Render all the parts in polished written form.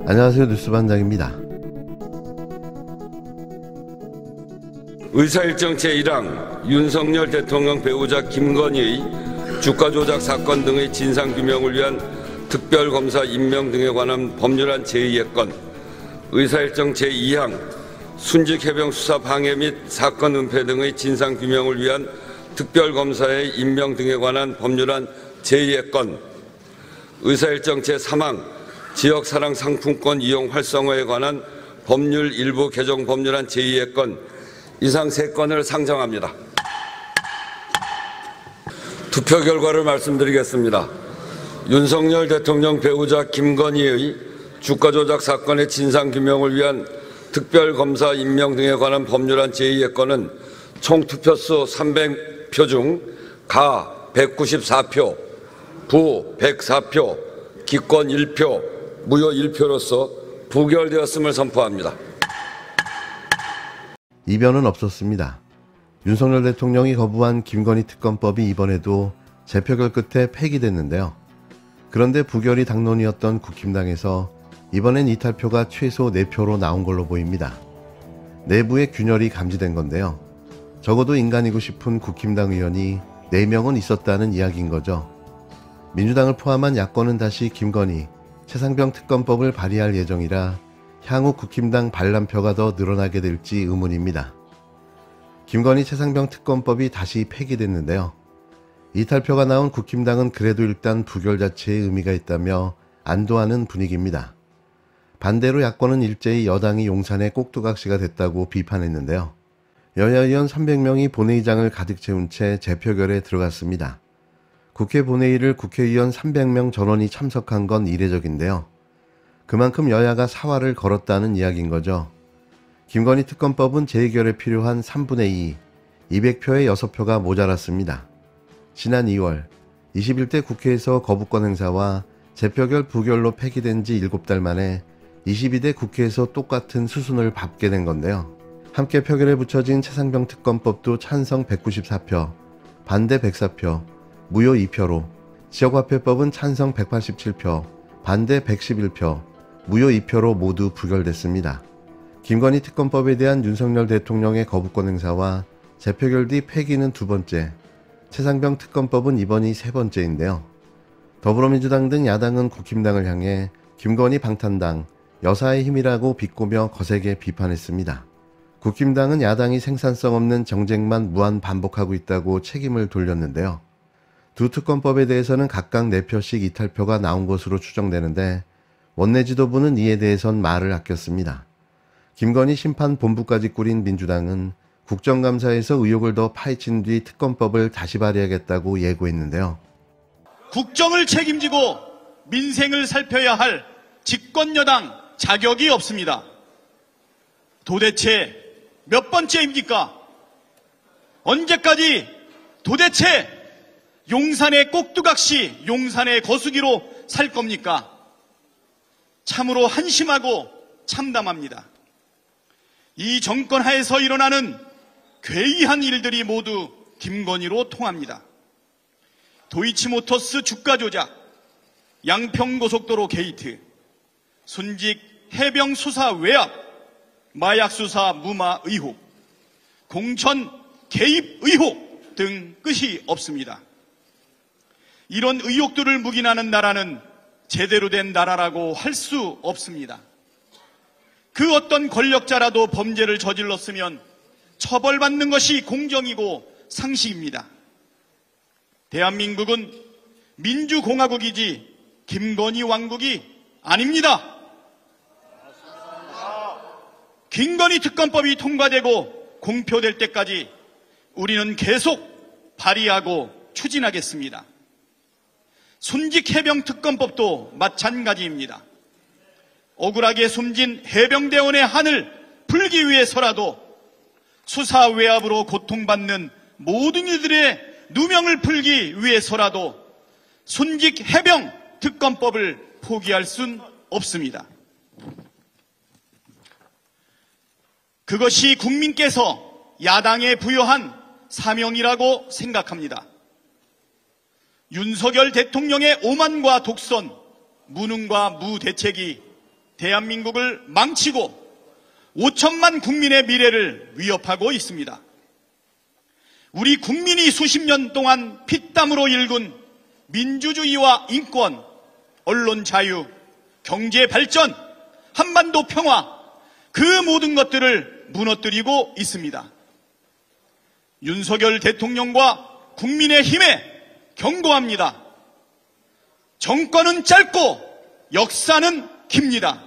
안녕하세요. 뉴스반장입니다. 의사일정 제1항 윤석열 대통령 배우자 김건희의 주가 조작 사건 등의 진상규명을 위한 특별검사 임명 등에 관한 법률안 제2의 건, 의사일정 제2항 순직해병 수사 방해 및 사건 은폐 등의 진상규명을 위한 특별검사의 임명 등에 관한 법률안 제2의 건, 의사일정 제3항 지역사랑 상품권 이용 활성화에 관한 법률 일부 개정 법률안 제2의 건, 이상 3건을 상정합니다. 투표 결과를 말씀드리겠습니다. 윤석열 대통령 배우자 김건희의 주가 조작 사건의 진상규명을 위한 특별검사 임명 등에 관한 법률안 제2의 건은 총 투표수 300표 중 가 194표, 부 104표, 기권 1표, 무효 1표로서 부결되었음을 선포합니다. 이변은 없었습니다. 윤석열 대통령이 거부한 김건희 특검법이 이번에도 재표결 끝에 폐기됐는데요. 그런데 부결이 당론이었던 국힘당에서 이번엔 이탈표가 최소 4표로 나온 걸로 보입니다. 내부의 균열이 감지된 건데요. 적어도 인간이고 싶은 국힘당 의원이 4명은 있었다는 이야기인 거죠. 민주당을 포함한 야권은 다시 김건희, 최상병 특검법을 발의할 예정이라 향후 국힘당 반란표가 더 늘어나게 될지 의문입니다. 김건희 최상병 특검법이 다시 폐기됐는데요. 이탈표가 나온 국힘당은 그래도 일단 부결 자체에 의미가 있다며 안도하는 분위기입니다. 반대로 야권은 일제히 여당이 용산의 꼭두각시가 됐다고 비판했는데요. 여야 의원 300명이 본회의장을 가득 채운 채 재표결에 들어갔습니다. 국회 본회의를 국회의원 300명 전원이 참석한 건 이례적인데요. 그만큼 여야가 사활을 걸었다는 이야기인 거죠. 김건희 특검법은 재의결에 필요한 3분의 2, 200표에 6표가 모자랐습니다. 지난 2월 21대 국회에서 거부권 행사와 재표결 부결로 폐기된 지 7달 만에 22대 국회에서 똑같은 수순을 밟게 된 건데요. 함께 표결에 붙여진 최상병 특검법도 찬성 194표, 반대 104표, 무효 2표로, 지역화폐법은 찬성 187표, 반대 111표, 무효 2표로 모두 부결됐습니다. 김건희 특검법에 대한 윤석열 대통령의 거부권 행사와 재표결 뒤 폐기는 2번째, 최상병 특검법은 이번이 3번째인데요. 더불어민주당 등 야당은 국힘당을 향해 김건희 방탄당, 여사의 힘이라고 비꼬며 거세게 비판했습니다. 국힘당은 야당이 생산성 없는 정쟁만 무한 반복하고 있다고 책임을 돌렸는데요. 두 특검법에 대해서는 각각 4표씩 이탈표가 나온 것으로 추정되는데 원내 지도부는 이에 대해선 말을 아꼈습니다. 김건희 심판본부까지 꾸린 민주당은 국정감사에서 의혹을 더 파헤친 뒤 특검법을 다시 발의하겠다고 예고했는데요. 국정을 책임지고 민생을 살펴야 할 집권여당 자격이 없습니다. 도대체 몇 번째입니까? 언제까지 도대체 용산의 꼭두각시, 용산의 거수기로 살 겁니까? 참으로 한심하고 참담합니다. 이 정권 하에서 일어나는 괴이한 일들이 모두 김건희로 통합니다. 도이치모터스 주가 조작, 양평고속도로 게이트, 순직 해병 수사 외압, 마약 수사 무마 의혹, 공천 개입 의혹 등 끝이 없습니다. 이런 의혹들을 묵인하는 나라는 제대로 된 나라라고 할 수 없습니다. 그 어떤 권력자라도 범죄를 저질렀으면 처벌받는 것이 공정이고 상식입니다. 대한민국은 민주공화국이지 김건희 왕국이 아닙니다. 김건희 특검법이 통과되고 공표될 때까지 우리는 계속 발의하고 추진하겠습니다. 순직 해병 특검법도 마찬가지입니다. 억울하게 숨진 해병대원의 한을 풀기 위해서라도 수사 외압으로 고통받는 모든 이들의 누명을 풀기 위해서라도 순직 해병 특검법을 포기할 순 없습니다. 그것이 국민께서 야당에 부여한 사명이라고 생각합니다. 윤석열 대통령의 오만과 독선, 무능과 무대책이 대한민국을 망치고 5천만 국민의 미래를 위협하고 있습니다. 우리 국민이 수십 년 동안 피땀으로 일군 민주주의와 인권, 언론 자유, 경제 발전, 한반도 평화, 그 모든 것들을 무너뜨리고 있습니다. 윤석열 대통령과 국민의힘에 경고합니다. 정권은 짧고 역사는 깁니다.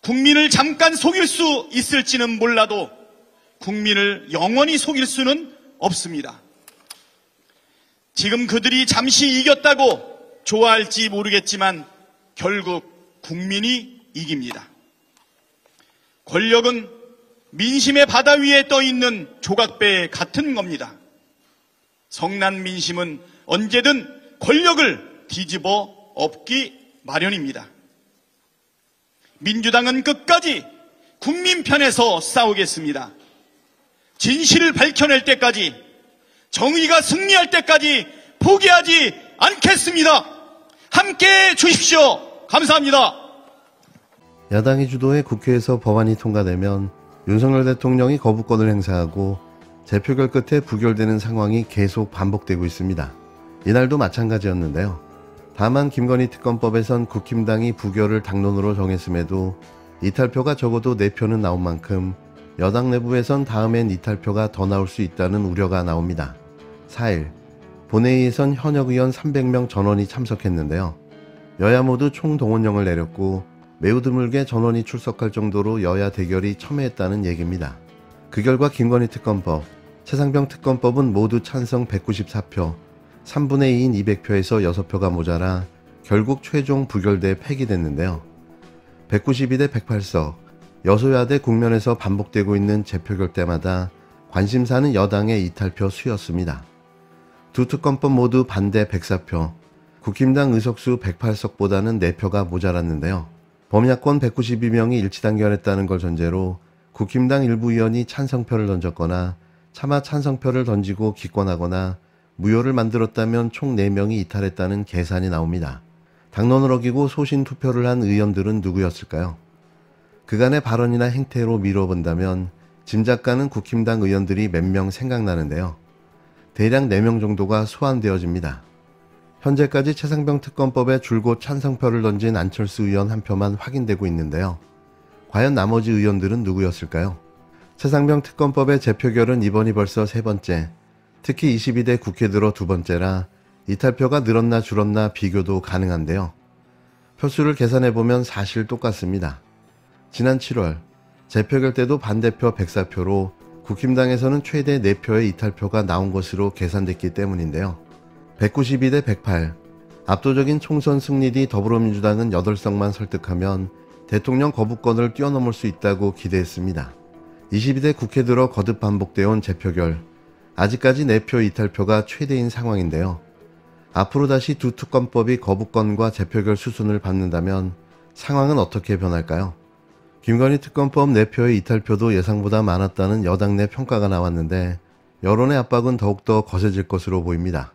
국민을 잠깐 속일 수 있을지는 몰라도 국민을 영원히 속일 수는 없습니다. 지금 그들이 잠시 이겼다고 좋아할지 모르겠지만 결국 국민이 이깁니다. 권력은 민심의 바다 위에 떠 있는 조각배 같은 겁니다. 성난 민심은 언제든 권력을 뒤집어 엎기 마련입니다. 민주당은 끝까지 국민 편에서 싸우겠습니다. 진실을 밝혀낼 때까지, 정의가 승리할 때까지 포기하지 않겠습니다. 함께해 주십시오. 감사합니다. 야당이 주도해 국회에서 법안이 통과되면 윤석열 대통령이 거부권을 행사하고 재표결 끝에 부결되는 상황이 계속 반복되고 있습니다. 이날도 마찬가지였는데요. 다만 김건희 특검법에선 국힘당이 부결을 당론으로 정했음에도 이탈표가 적어도 4표는 나온 만큼 여당 내부에선 다음엔 이탈표가 더 나올 수 있다는 우려가 나옵니다. 4일 본회의에선 현역 의원 300명 전원이 참석했는데요. 여야 모두 총동원령을 내렸고 매우 드물게 전원이 출석할 정도로 여야 대결이 첨예했다는 얘기입니다. 그 결과 김건희 특검법, 최상병 특검법은 모두 찬성 194표, 3분의 2인 200표에서 6표가 모자라 결국 최종 부결돼 폐기됐는데요. 192대 108석, 여소야대 국면에서 반복되고 있는 재표결 때마다 관심사는 여당의 이탈표 수였습니다. 두 특검법 모두 반대 104표, 국힘당 의석수 108석보다는 4표가 모자랐는데요. 범야권 192명이 일치단결했다는 걸 전제로 국힘당 일부 의원이 찬성표를 던졌거나 차마 찬성표를 던지고 기권하거나 무효를 만들었다면 총 4명이 이탈했다는 계산이 나옵니다. 당론을 어기고 소신 투표를 한 의원들은 누구였을까요? 그간의 발언이나 행태로 미뤄본다면 짐작가는 국힘당 의원들이 몇 명 생각나는데요. 대략 4명 정도가 소환되어집니다. 현재까지 최상병 특검법에 줄곧 찬성표를 던진 안철수 의원 한 표만 확인되고 있는데요. 과연 나머지 의원들은 누구였을까요? 최상병 특검법의 재표결은 이번이 벌써 3번째, 특히 22대 국회 들어 2번째라 이탈표가 늘었나 줄었나 비교도 가능한데요. 표수를 계산해보면 사실 똑같습니다. 지난 7월 재표결 때도 반대표 104표로 국힘당에서는 최대 4표의 이탈표가 나온 것으로 계산됐기 때문인데요. 192대 108, 압도적인 총선 승리 뒤 더불어민주당은 8석만 설득하면 대통령 거부권을 뛰어넘을 수 있다고 기대했습니다. 22대 국회 들어 거듭 반복되어 온 재표결, 아직까지 4표 이탈표가 최대인 상황인데요. 앞으로 다시 두 특검법이 거부권과 재표결 수순을 밟는다면 상황은 어떻게 변할까요? 김건희 특검법 4표의 이탈표도 예상보다 많았다는 여당 내 평가가 나왔는데 여론의 압박은 더욱더 거세질 것으로 보입니다.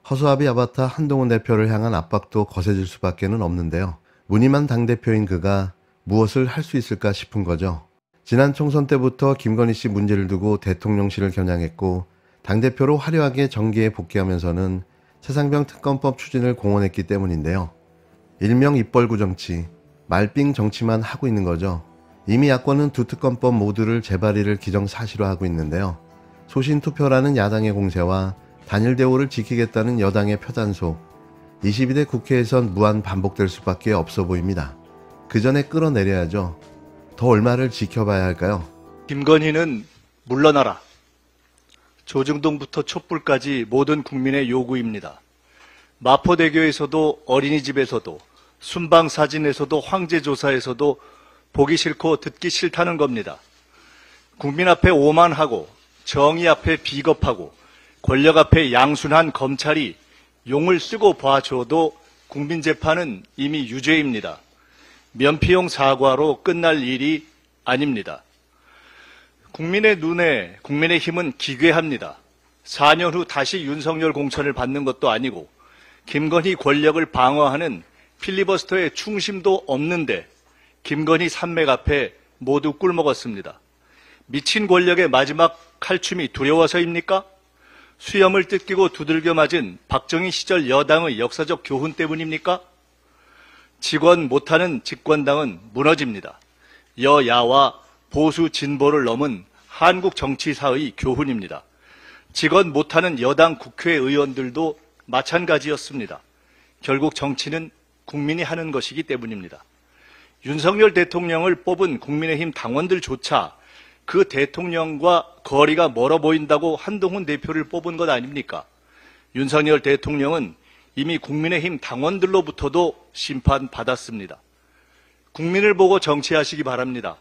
허수아비 아바타 한동훈 대표를 향한 압박도 거세질 수밖에는 없는데요. 무늬만 당대표인 그가 무엇을 할 수 있을까 싶은 거죠. 지난 총선 때부터 김건희 씨 문제를 두고 대통령실을 겨냥했고 당대표로 화려하게 정계에 복귀하면서는 최상병 특검법 추진을 공언했기 때문인데요. 일명 입벌구 정치, 말빙 정치만 하고 있는 거죠. 이미 야권은 두 특검법 모두를 재발의를 기정사실화하고 있는데요. 소신투표라는 야당의 공세와 단일 대우를 지키겠다는 여당의 표단속, 22대 국회에선 무한 반복될 수밖에 없어 보입니다. 그 전에 끌어내려야죠. 더 얼마를 지켜봐야 할까요? 김건희는 물러나라. 조중동부터 촛불까지 모든 국민의 요구입니다. 마포대교에서도 어린이집에서도 순방사진에서도 황제조사에서도 보기 싫고 듣기 싫다는 겁니다. 국민 앞에 오만하고 정의 앞에 비겁하고 권력 앞에 양순한 검찰이 용을 쓰고 봐줘도 국민재판은 이미 유죄입니다. 면피용 사과로 끝날 일이 아닙니다. 국민의 눈에 국민의힘은 기괴합니다. 4년 후 다시 윤석열 공천을 받는 것도 아니고 김건희 권력을 방어하는 필리버스터의 충심도 없는데 김건희 산맥 앞에 모두 꿀먹었습니다. 미친 권력의 마지막 칼춤이 두려워서입니까? 수염을 뜯기고 두들겨 맞은 박정희 시절 여당의 역사적 교훈 때문입니까? 직원 못하는 집권당은 무너집니다. 여야와 보수 진보를 넘은 한국 정치사의 교훈입니다. 직원 못하는 여당 국회의원들도 마찬가지였습니다. 결국 정치는 국민이 하는 것이기 때문입니다. 윤석열 대통령을 뽑은 국민의힘 당원들조차 그 대통령과 거리가 멀어 보인다고 한동훈 대표를 뽑은 것 아닙니까? 윤석열 대통령은 이미 국민의힘 당원들로부터도 심판받았습니다. 국민을 보고 정치하시기 바랍니다.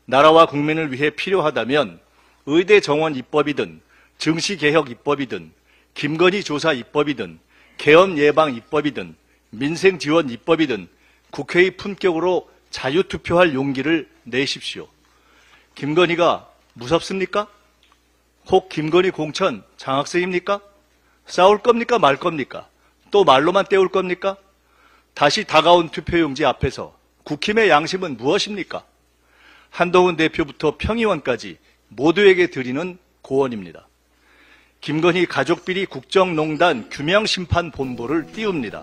나라와 국민을 위해 필요하다면 의대 정원 입법이든 증시개혁 입법이든 김건희 조사 입법이든 계엄 예방 입법이든 민생 지원 입법이든 국회의 품격으로 자유투표할 용기를 내십시오. 김건희가 무섭습니까? 혹 김건희 공천 장학생입니까? 싸울 겁니까 말 겁니까? 또 말로만 때울 겁니까? 다시 다가온 투표용지 앞에서 국힘의 양심은 무엇입니까? 한동훈 대표부터 평의원까지 모두에게 드리는 고언입니다. 김건희 가족비리 국정농단 규명심판본부를 띄웁니다.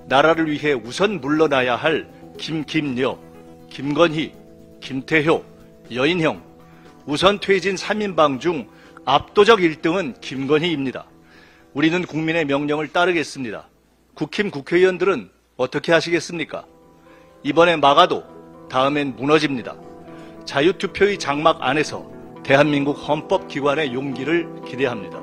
나라를 위해 우선 물러나야 할 김여, 김건희, 김태효, 여인형, 우선 퇴진 3인방 중 압도적 1등은 김건희입니다. 우리는 국민의 명령을 따르겠습니다. 국힘 국회의원들은 어떻게 하시겠습니까? 이번에 막아도 다음엔 무너집니다. 자유투표의 장막 안에서 대한민국 헌법기관의 용기를 기대합니다.